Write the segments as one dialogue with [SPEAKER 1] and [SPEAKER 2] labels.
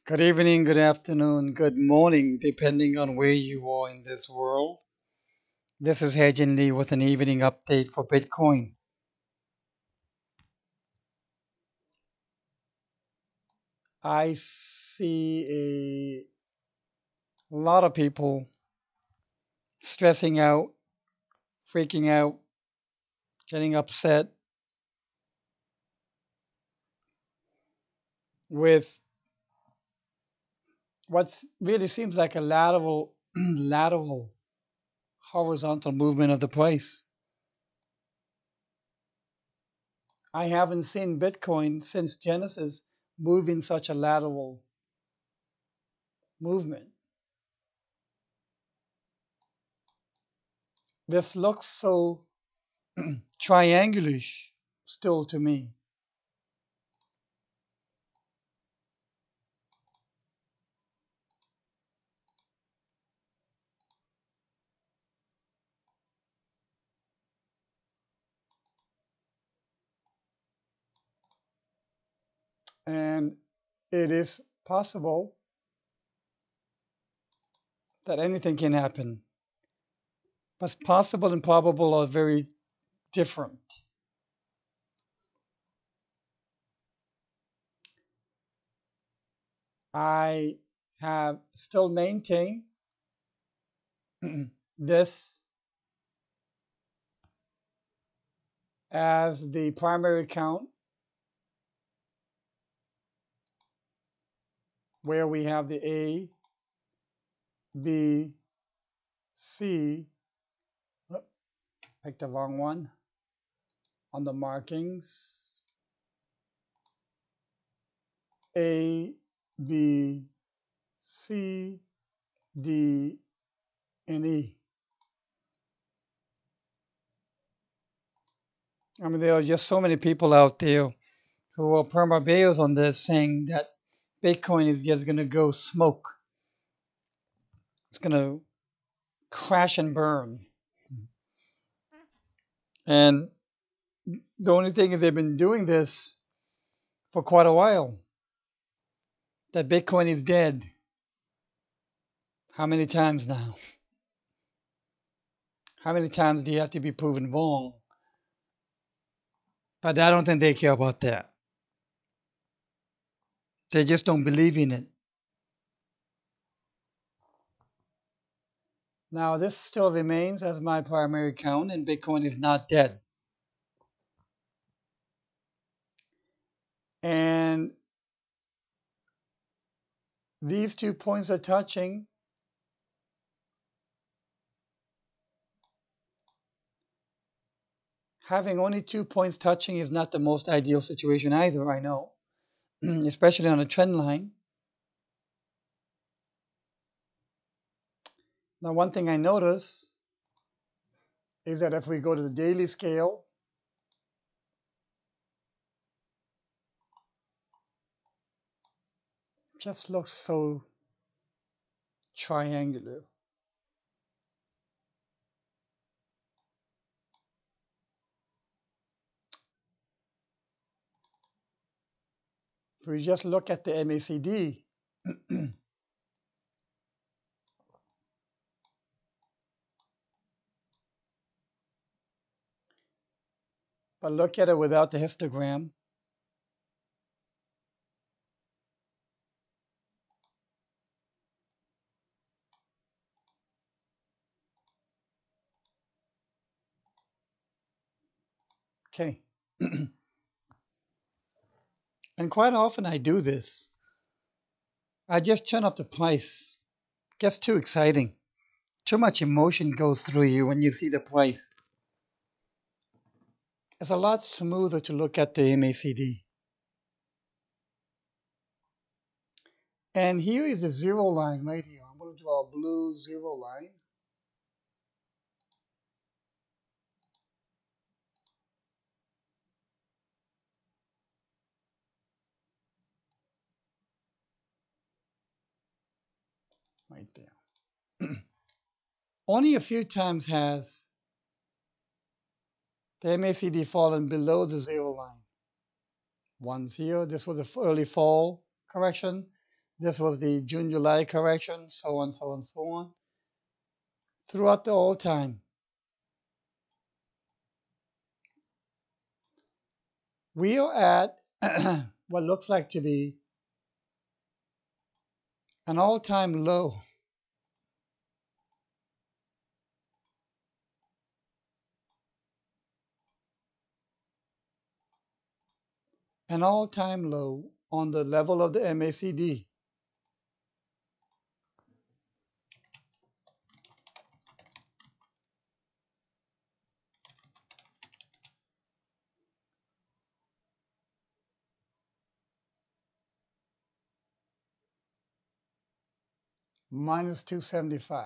[SPEAKER 1] Good evening, good afternoon, good morning, depending on where you are in this world. This is Lee with an evening update for Bitcoin. I see a lot of people stressing out, freaking out, getting upset with what really seems like a lateral horizontal movement of the price. I haven't seen Bitcoin since Genesis move in such a lateral movement. This looks so triangulish still to me. And it is possible that anything can happen. But possible and probable are very different. I have still maintained this as the primary account, where we have the A, B, C, picked the wrong one, on the markings, A, B, C, D, and E. I mean, there are just so many people out there who are perma bears on this, saying that Bitcoin is just going to go smoke. It's going to crash and burn. And the only thing is they've been doing this for quite a while. That Bitcoin is dead. How many times now? How many times do you have to be proven wrong? But I don't think they care about that. They just don't believe in it. Now, this still remains as my primary account, and Bitcoin is not dead. And these 2 points are touching. Having only 2 points touching is not the most ideal situation either, I know, especially on a trend line. Now, one thing I notice is that if we go to the daily scale, it just looks so triangular. If we just look at the MACD, but look at it without the histogram, okay. And quite often I do this. I just turn off the price. It gets too exciting. Too much emotion goes through you when you see the price. It's a lot smoother to look at the MACD. And here is the zero line right here. I'm going to draw a blue zero line. Right there. Only a few times has the MACD fallen below the zero line. Once here, this was the early fall correction. This was the June-July correction, so on, so on, so on, throughout the whole time. We are at what looks like to be an all-time low. An all-time low on the level of the MACD. Minus 275.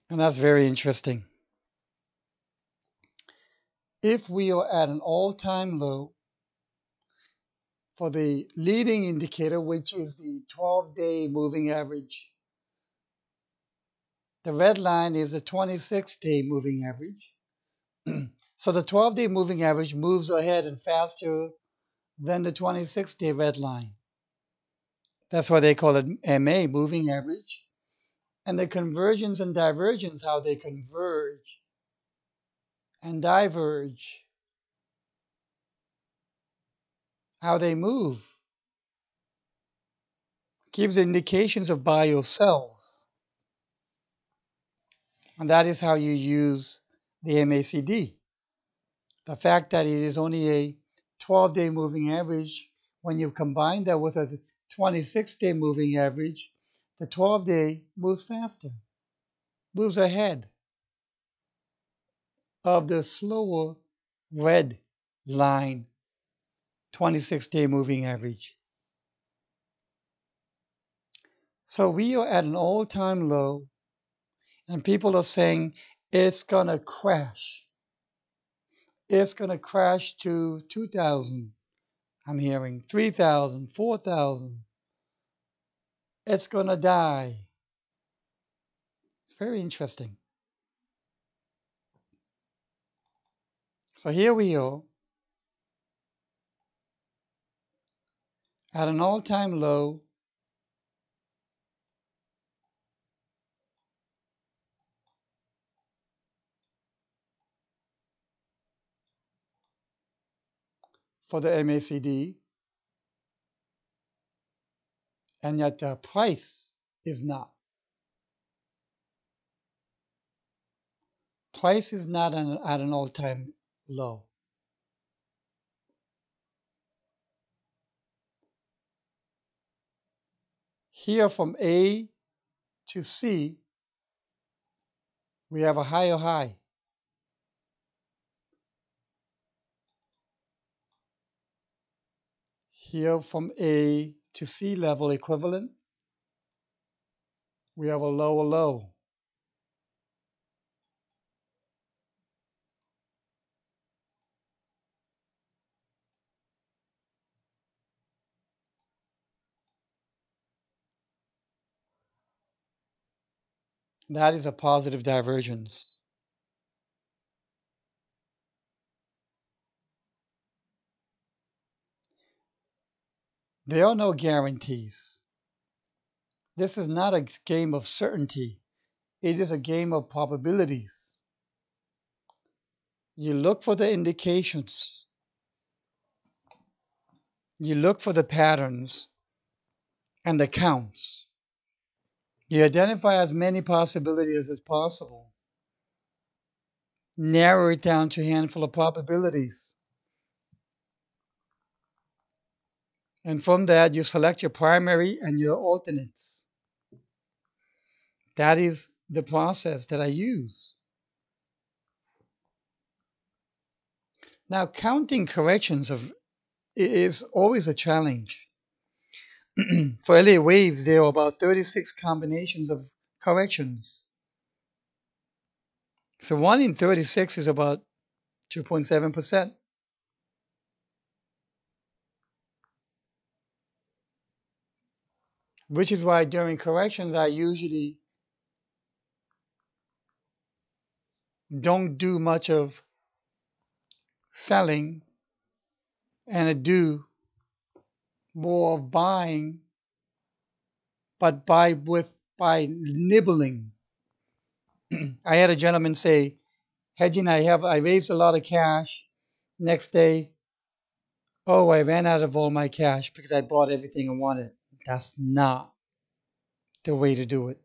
[SPEAKER 1] And that's very interesting. If we are at an all-time low for the leading indicator, which is the 12-day moving average, the red line is a 26-day moving average. So the 12-day moving average moves ahead and faster than the 26-day red line. That's why they call it MA, moving average. And the convergence and divergence, how they converge and diverge, how they move, gives indications of buy or sell. And that is how you use the MACD. The fact that it is only a 12-day moving average, when you combine that with a 26-day moving average, the 12-day moves faster, moves ahead of the slower red line 26-day moving average. So we are at an all-time low, and people are saying it's going to crash. It's going to crash to 2,000. I'm hearing 3,000, 4,000. It's going to die. It's very interesting. So here we are at an all-time low. For the MACD, and yet the price is not. Price is not at an all-time low. Here from A to C, we have a higher high. Here from A to C level equivalent, we have a lower low. That is a positive divergence. There are no guarantees. This is not a game of certainty. It is a game of probabilities. You look for the indications. You look for the patterns and the counts. You identify as many possibilities as possible. Narrow it down to a handful of probabilities. And from that, you select your primary and your alternates. That is the process that I use. Now, counting corrections is always a challenge. For LA waves, there are about 36 combinations of corrections. So 1 in 36 is about 2.7%. which is why during corrections I usually don't do much of selling and I do more of buying, but by nibbling. I had a gentleman say, hedging, I raised a lot of cash. Next day, oh, I ran out of all my cash because I bought everything I wanted. That's not the way to do it.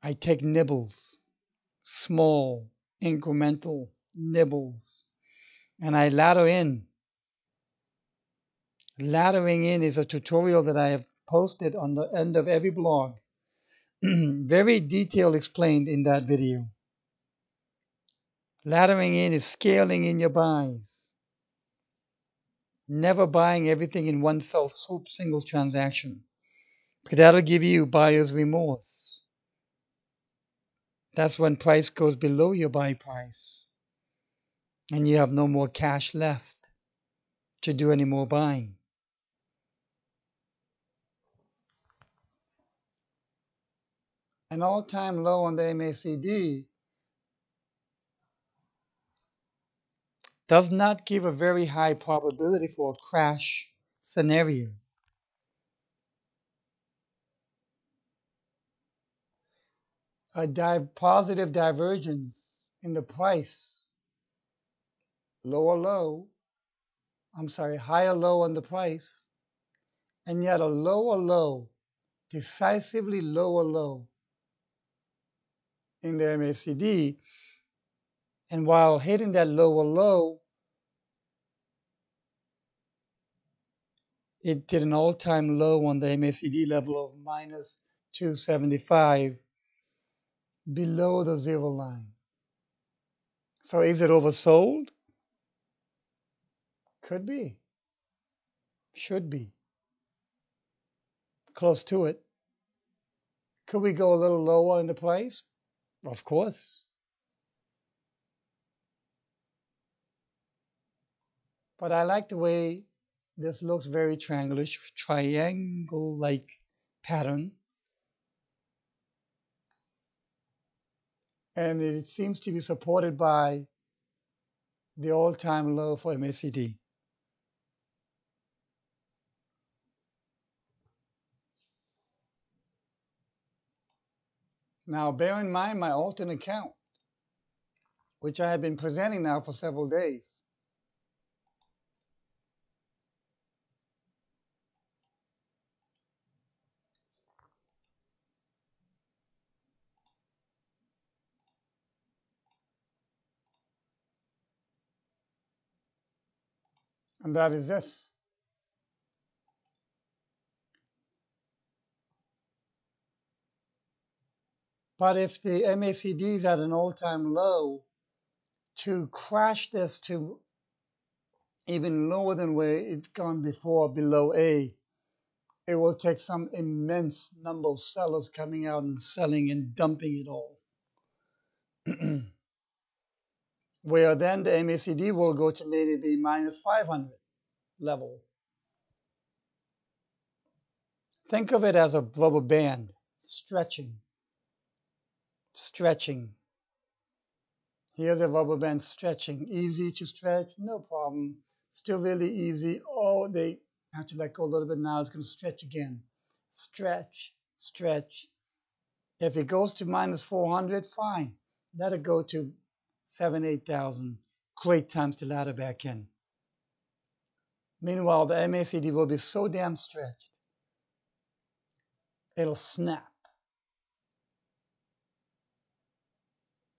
[SPEAKER 1] I take nibbles, small, incremental nibbles, and I ladder in. Laddering in is a tutorial that I have posted on the end of every blog. Very detailed explained in that video. Laddering in is scaling in your buys. Never buying everything in one fell swoop, single transaction. Because that'll give you buyer's remorse. That's when price goes below your buy price. And you have no more cash left to do any more buying. An all-time low on the MACD does not give a very high probability for a crash scenario. A positive divergence in the price, higher low on the price, and yet a lower low, decisively lower low in the MACD. And while hitting that lower low, it did an all-time low on the MACD level of minus 275 below the zero line. So is it oversold? Could be. Should be. Close to it. Could we go a little lower in the price? Of course. But I like the way this looks, very triangle-like pattern. And it seems to be supported by the all-time low for MACD. Now, bear in mind my alternate account, which I have been presenting now for several days. And that is this. But if the MACD is at an all-time low, to crash this to even lower than where it's gone before, below A, it will take some immense number of sellers coming out and selling and dumping it all. Where then the MACD will go to maybe minus 500 level. Think of it as a rubber band, stretching. Here's a rubber band stretching. Easy to stretch, no problem. Still really easy. Oh, they have to let go a little bit now. It's going to stretch again. Stretch. If it goes to minus 400, fine. Let it go to 7,000, 8,000. Great times to ladder back in. Meanwhile, the MACD will be so damn stretched, it'll snap.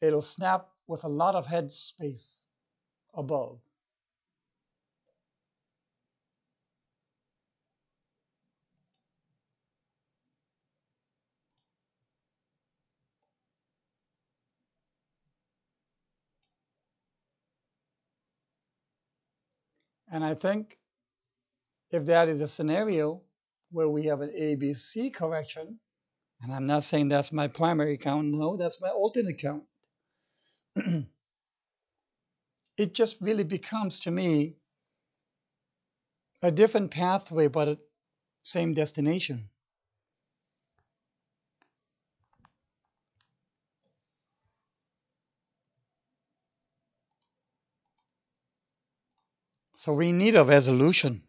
[SPEAKER 1] It'll snap with a lot of head space above. And I think if that is a scenario where we have an ABC correction, and I'm not saying that's my primary account, no, that's my alternate account. It just really becomes, to me, a different pathway, but a same destination. So we need a resolution.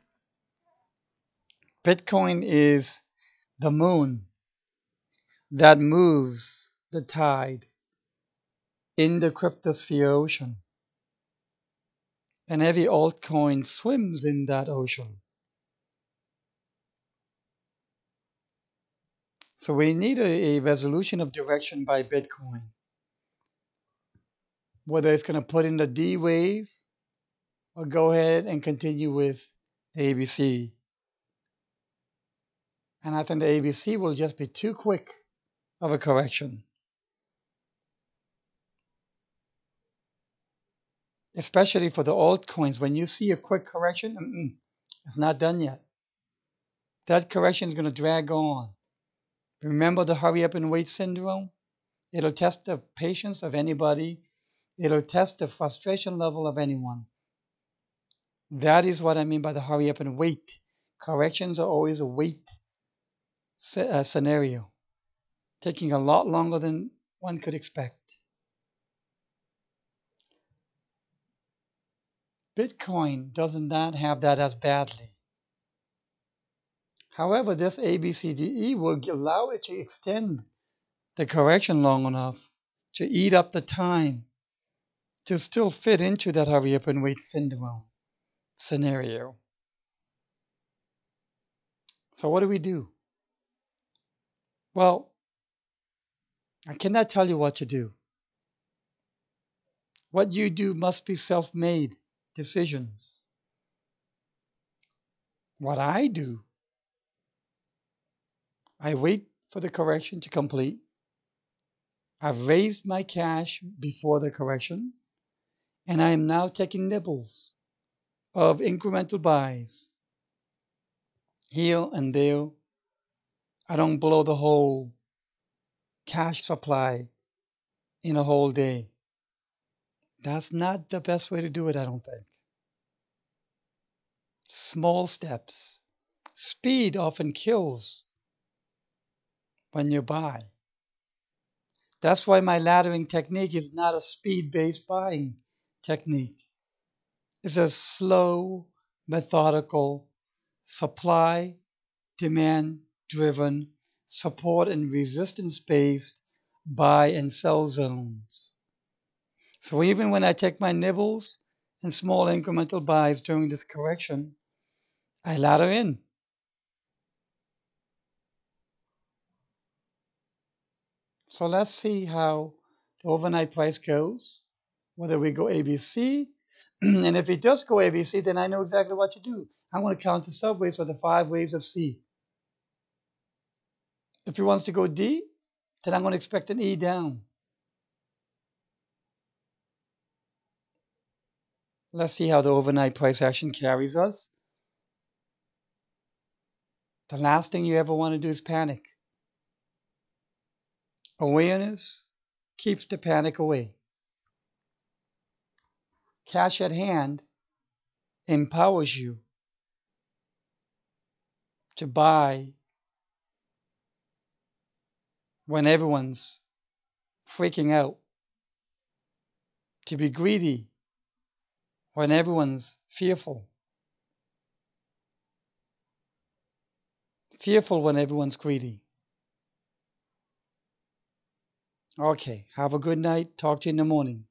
[SPEAKER 1] Bitcoin is the moon that moves the tide in the cryptosphere ocean. And every altcoin swims in that ocean. So we need a resolution of direction by Bitcoin. Whether it's going to put in the D wave or go ahead and continue with the ABC. And I think the ABC will just be too quick of a correction. Especially for the altcoins, when you see a quick correction, it's not done yet. That correction is going to drag on. Remember the hurry up and wait syndrome? It'll test the patience of anybody. It'll test the frustration level of anyone. That is what I mean by the hurry up and wait. Corrections are always a wait scenario, taking a lot longer than one could expect. Bitcoin does not have that as badly. However, this ABCDE will allow it to extend the correction long enough to eat up the time to still fit into that hurry up and wait syndrome scenario. So what do we do? Well, I cannot tell you what to do. What you do must be self-made decisions. What I do, I wait for the correction to complete. I've raised my cash before the correction, and I am now taking nibbles of incremental buys here and there. I don't blow the whole cash supply in a whole day. That's not the best way to do it, I don't think. Small steps. Speed often kills when you buy. That's why my laddering technique is not a speed-based buying technique. It's a slow, methodical, supply, demand-driven, support and resistance-based buy and sell zones. So even when I take my nibbles and small incremental buys during this correction, I ladder in. So let's see how the overnight price goes, whether we go ABC. And if it does go ABC, then I know exactly what to do. I'm going to count the subwaves for the 5 waves of C. If it wants to go D, then I'm going to expect an E down. Let's see how the overnight price action carries us. The last thing you ever want to do is panic. Awareness keeps the panic away. Cash at hand empowers you to buy when everyone's freaking out, to be greedy when everyone's fearful, fearful when everyone's greedy. Okay, have a good night. Talk to you in the morning.